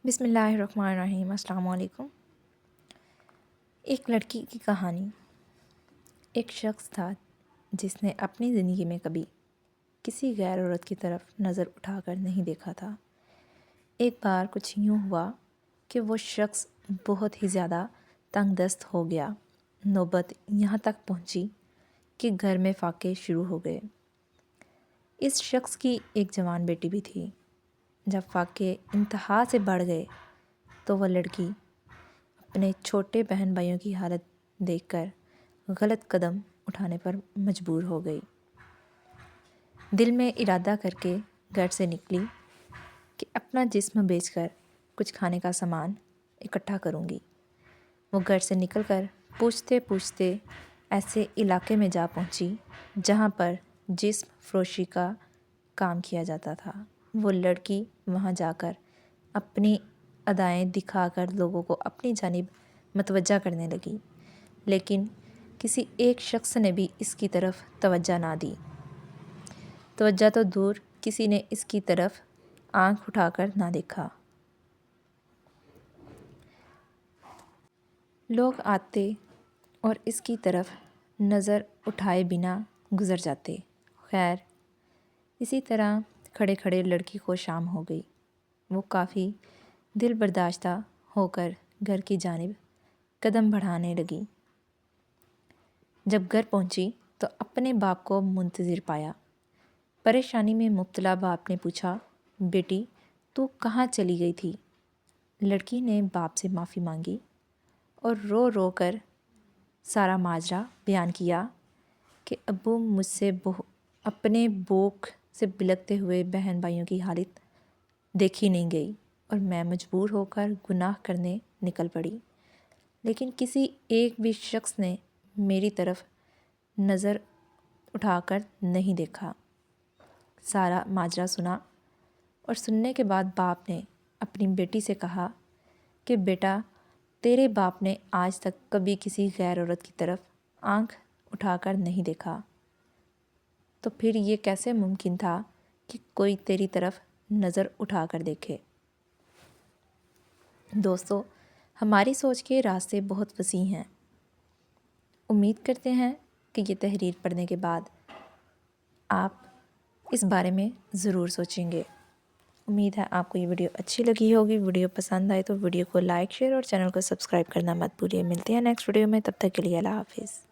بسم اللہ الرحمن الرحیم۔ السلام علیکم۔ ایک لڑکی کی کہانی۔ ایک شخص تھا جس نے اپنی زندگی میں کبھی کسی غیر عورت کی طرف نظر اٹھا کر نہیں دیکھا تھا۔ ایک بار کچھ یوں ہوا کہ وہ شخص بہت ہی زیادہ تنگ دست ہو گیا۔ نوبت یہاں تک پہنچی کہ گھر میں فاقے شروع ہو گئے۔ اس شخص کی ایک جوان بیٹی بھی تھی۔ جب فاقے انتہا سے بڑھ گئے تو وہ لڑکی اپنے چھوٹے بہن بھائیوں کی حالت دیکھ کر غلط قدم اٹھانے پر مجبور ہو گئی۔ دل میں ارادہ کر کے گھر سے نکلی کہ اپنا جسم بیچ کر کچھ کھانے کا سامان اکٹھا کروں گی۔ وہ گھر سے نکل کر پوچھتے پوچھتے ایسے علاقے میں جا پہنچی جہاں پر جسم فروشی کا کام کیا جاتا تھا۔ وہ لڑکی وہاں جا کر اپنی ادائیں دکھا کر لوگوں کو اپنی جانب متوجہ کرنے لگی، لیکن کسی ایک شخص نے بھی اس کی طرف توجہ نہ دی۔ توجہ تو دور، کسی نے اس کی طرف آنکھ اٹھا کر نہ دیکھا۔ لوگ آتے اور اس کی طرف نظر اٹھائے بنا گزر جاتے۔ خیر، اسی طرح کھڑے کھڑے لڑکی کو شام ہو گئی۔ وہ کافی دل برداشتہ ہو کر گھر کی جانب قدم بڑھانے لگی۔ جب گھر پہنچی تو اپنے باپ کو منتظر پایا۔ پریشانی میں مبتلا باپ نے پوچھا، بیٹی تو کہاں چلی گئی تھی؟ لڑکی نے باپ سے معافی مانگی اور رو رو کر سارا ماجرا بیان کیا کہ ابو مجھ سے اپنے بھوک سے بلکتے ہوئے بہن بھائیوں کی حالت دیکھی نہیں گئی اور میں مجبور ہو کر گناہ کرنے نکل پڑی، لیکن کسی ایک بھی شخص نے میری طرف نظر اٹھا کر نہیں دیکھا۔ سارا ماجرا سنا اور سننے کے بعد باپ نے اپنی بیٹی سے کہا کہ بیٹا، تیرے باپ نے آج تک کبھی کسی غیر عورت کی طرف آنکھ اٹھا کر نہیں دیکھا، تو پھر یہ کیسے ممکن تھا کہ کوئی تیری طرف نظر اٹھا کر دیکھے؟ دوستو، ہماری سوچ کے راستے بہت وسیع ہیں۔ امید کرتے ہیں کہ یہ تحریر پڑھنے کے بعد آپ اس بارے میں ضرور سوچیں گے۔ امید ہے آپ کو یہ ویڈیو اچھی لگی ہوگی۔ ویڈیو پسند آئے تو ویڈیو کو لائک، شیئر اور چینل کو سبسکرائب کرنا مت بھولیے۔ ملتے ہیں نیکسٹ ویڈیو میں، تب تک کے لیے اللہ حافظ۔